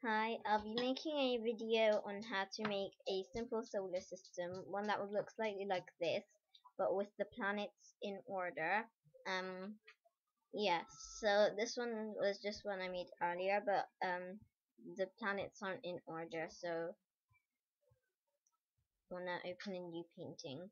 Hi, I'll be making a video on how to make a simple solar system, one that would look slightly like this, but with the planets in order. Um, yeah, so this one was just one I made earlier, but the planets aren't in order, so I'm gonna open a new painting.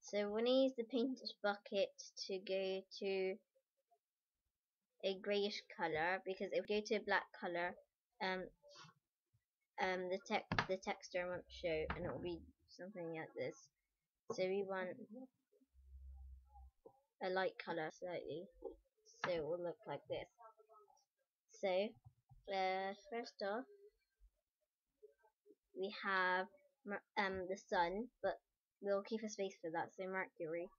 So we're gonna use the paint bucket to go to a grayish color, because if we go to a black color, um, the texture won't show, and it will be something like this. So we want a light color slightly, so it will look like this. So first off, we have the sun, but we'll keep a space for that. So Mercury.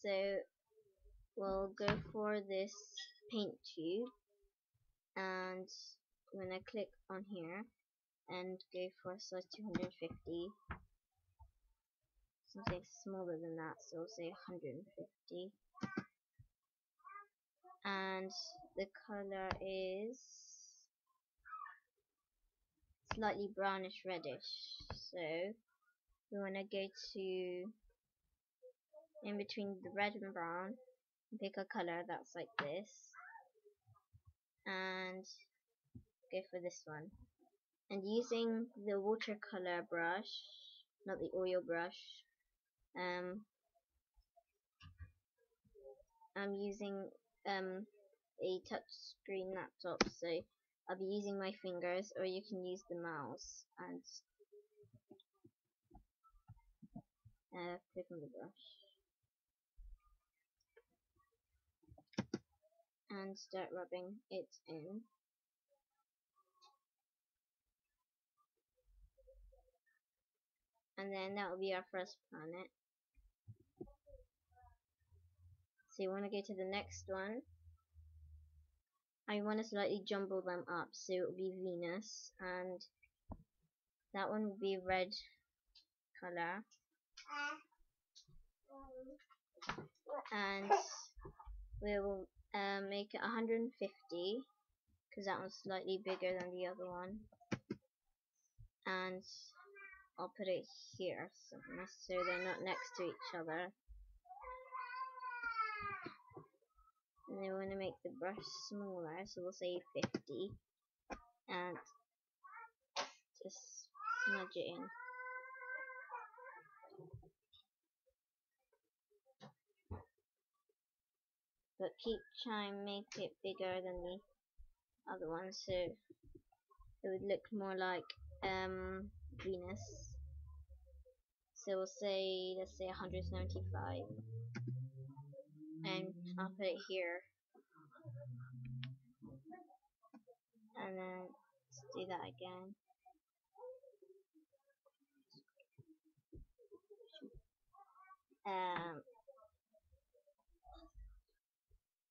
So we'll go for this paint tube, and I'm gonna click on here and go for size 250. Something smaller than that, so we'll say 150. And the color is slightly brownish reddish, so we want to go to in between the red and brown and pick a color that's like this and go for this one. And using the watercolor brush, not the oil brush, I'm using a touch screen laptop, so I'll be using my fingers, or you can use the mouse and click on the brush and start rubbing it in. And then that will be our first planet. So you want to go to the next one. I want to slightly jumble them up, so it will be Venus, and that one will be red color, and we will make it 150 because that one's slightly bigger than the other one, and I'll put it here so they're not next to each other. And then we're going to make the brush smaller, so we'll say 50, and just smudge it in. But keep trying to make it bigger than the other one, so it would look more like Venus. So we'll say, let's say 175, and I'll put it here, and then let's do that again.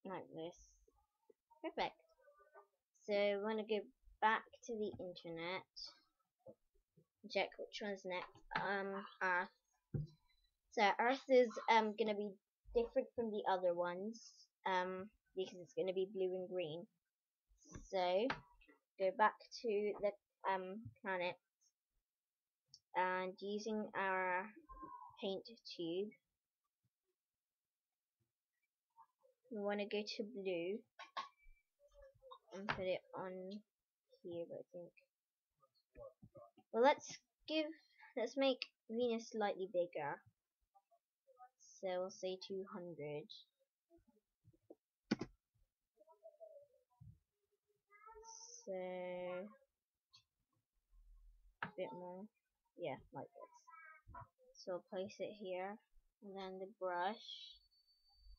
Like this. Perfect. So we're gonna go back to the internet, check which one's next. Earth. So Earth is gonna be different from the other ones, because it's gonna be blue and green. So go back to the planet, and using our paint tube, we want to go to blue and put it on here, I think. Well, let's make Venus slightly bigger. So we'll say 200. So a bit more. Yeah, like this. So I'll place it here, and then the brush,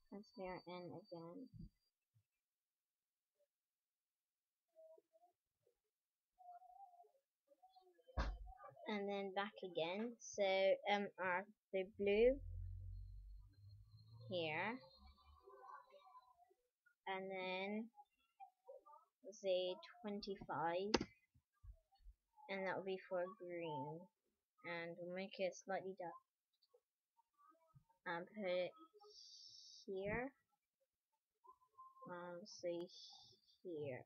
transfer in again. And then back again. So the blue here, and then let's say 25, and that will be for green, and we'll make it slightly dark and put it here, say here.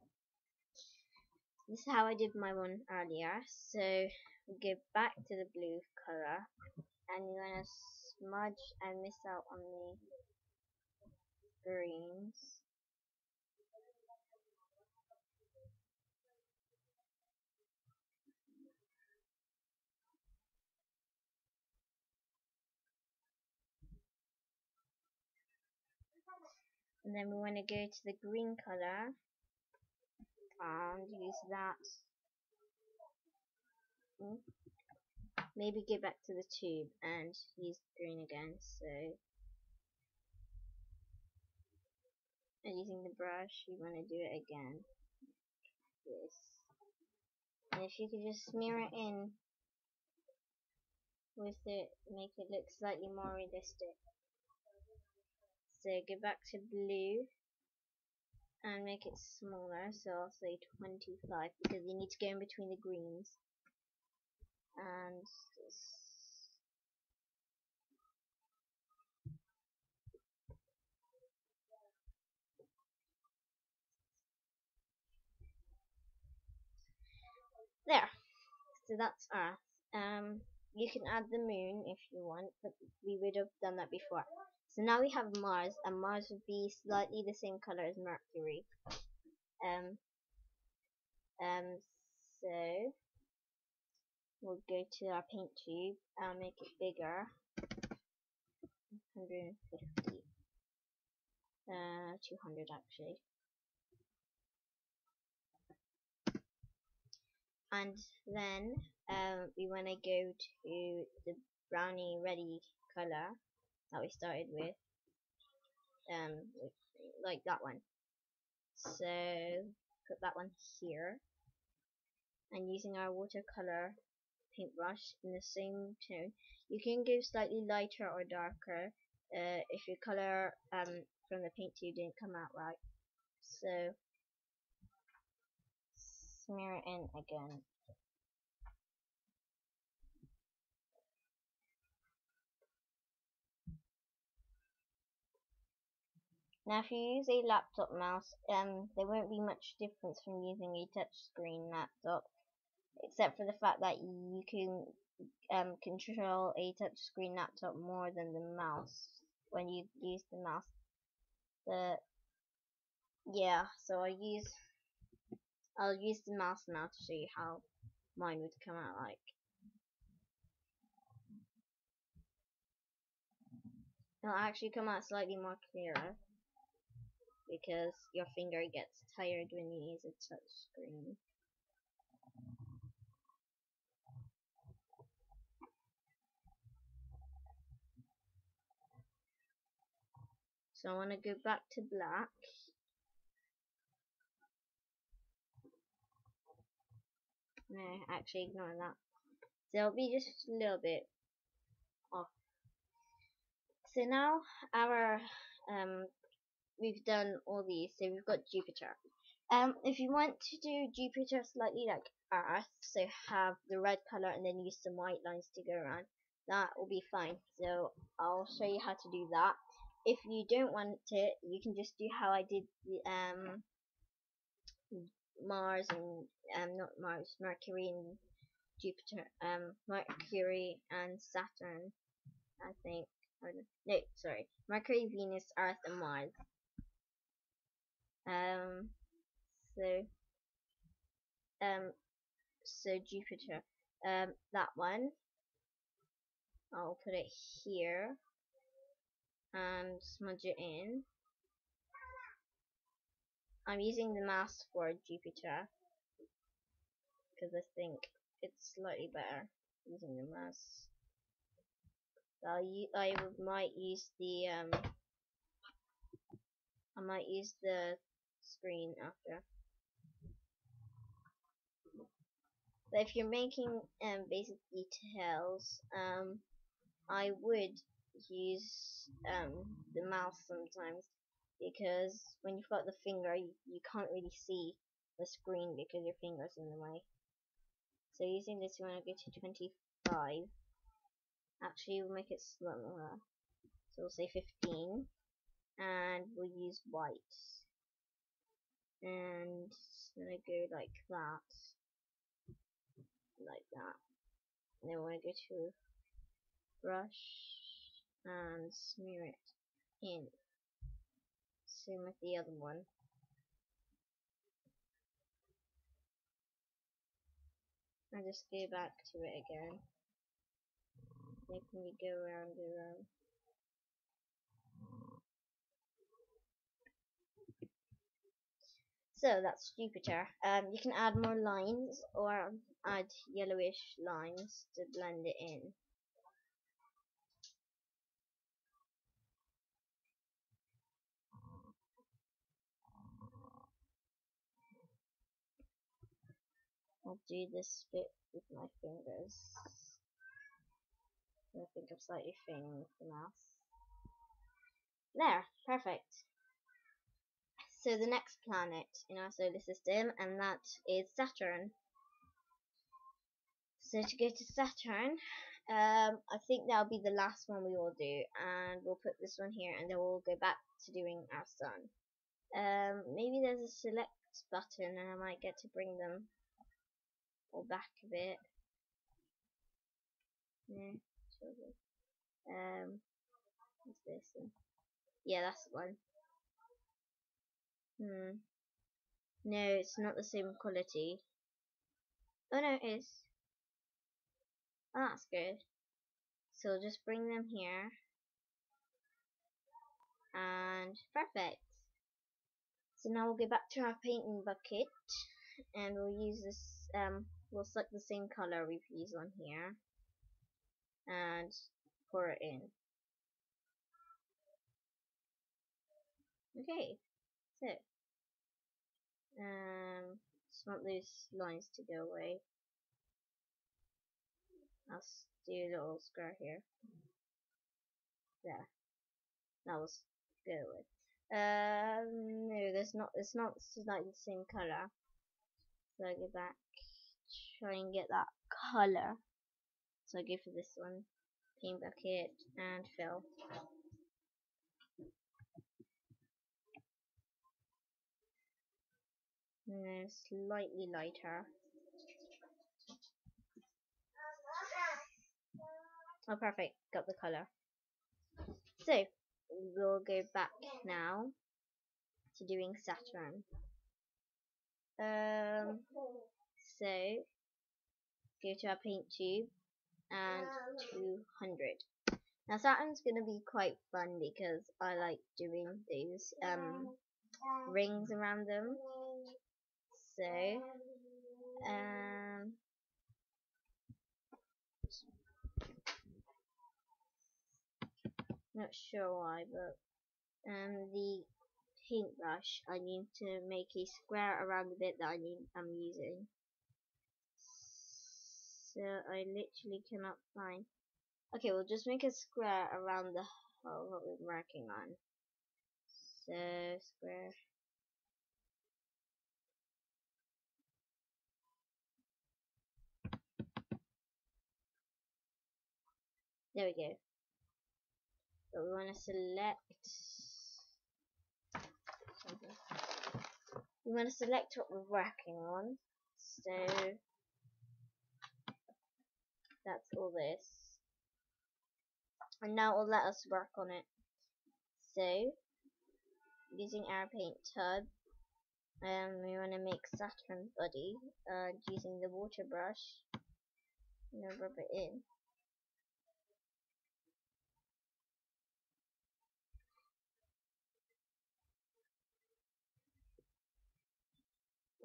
This is how I did my one earlier. So we go back to the blue color, and you want to smudge and miss out on the greens. And then we want to go to the green color and use that. Maybe go back to the tube and use green again. So, and using the brush, you want to do it again. This. And if you could just smear it in with it, make it look slightly more realistic. So go back to blue and make it smaller, so I'll say 25 because you need to go in between the greens. And there. So that's Earth. You can add the moon if you want, but we would have done that before. So now we have Mars, and Mars would be slightly the same color as Mercury. Um, so we'll go to our paint tube and make it bigger. 150. 200 actually. And then we want to go to the brownie ready color that we started with, like that one. So put that one here, and using our watercolor paintbrush in the same tone, you can go slightly lighter or darker if your color from the paint tube didn't come out right. So smear it in again. Now if you use a laptop mouse, there won't be much difference from using a touchscreen laptop, except for the fact that you can control a touchscreen laptop more than the mouse when you use the mouse. Yeah, so I'll use the mouse now to show you how mine would come out like. It'll actually come out slightly more clearer because your finger gets tired when you use a touch screen. So I want to go back to black. No, actually ignore that. So it'll be just a little bit off. So now our we've done all these. So we've got Jupiter. If you want to do Jupiter slightly like Earth, so have the red color and then use some white lines to go around, that will be fine. So I'll show you how to do that. If you don't want it, you can just do how I did the Mars and not Mars, Mercury and Jupiter, Mercury and Saturn, I think. No, sorry, Mercury, Venus, Earth, and Mars. So so Jupiter, that one, I'll put it here and smudge it in. I'm using the mask for Jupiter because I think it's slightly better using the mask. So I might use the screen after. But if you're making basic details, I would use the mouse sometimes, because when you've got the finger, you can't really see the screen because your finger's in the way. So using this, you want to go to 25. Actually, we'll make it slower. So we'll say 15. and we'll use white, and it's gonna go like that, and then we're gonna go to brush and smear it in. Same with the other one. And just go back to it again, making me go around and around. So that's Jupiter. You can add more lines or add yellowish lines to blend it in. I'll do this bit with my fingers. I think I'm slightly failing with the mouse. There, perfect. So the next planet in our solar system, and that is Saturn. So to go to Saturn, I think that'll be the last one we will do, and we'll put this one here, and then we'll go back to doing our sun. Maybe there's a select button, and I might get to bring them all back a bit. Yeah, what's this one? Yeah, that's the one. No, it's not the same quality. Oh no, it is. Oh, that's good. So we'll just bring them here. And perfect. So now we'll go back to our painting bucket, and we'll use this, we'll select the same color we've used on here, and pour it in. Okay, so, just want those lines to go away. I'll do a little square here. There. That was go with. No, there's not. It's not like the same color. So I go back, try and get that color. So I go for this one, paint bucket, and fill. And then slightly lighter. Oh, perfect. Got the color. So we'll go back now to doing Saturn. So go to our paint tube and 200. Now Saturn's gonna be quite fun because I like doing these rings around them. So not sure why, but the paintbrush, I need to make a square around the bit that I'm using. So I literally cannot find. Okay, we'll just make a square around the hole that we're working on. So square. There we go. But we want to select. We want to select what we're working on. So that's all this. And now it'll let us work on it. So using our paint tub, we want to make Saturn body, using the water brush, and then rub it in.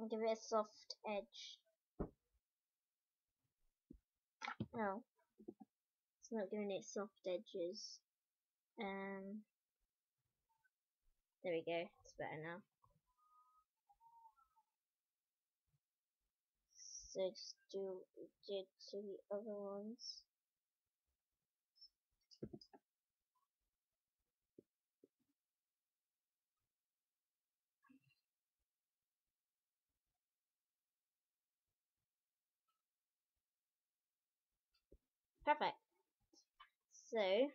And give it a soft edge. No, it's not giving it soft edges. There we go, it's better now. So just do what we did to the other ones. Perfect. So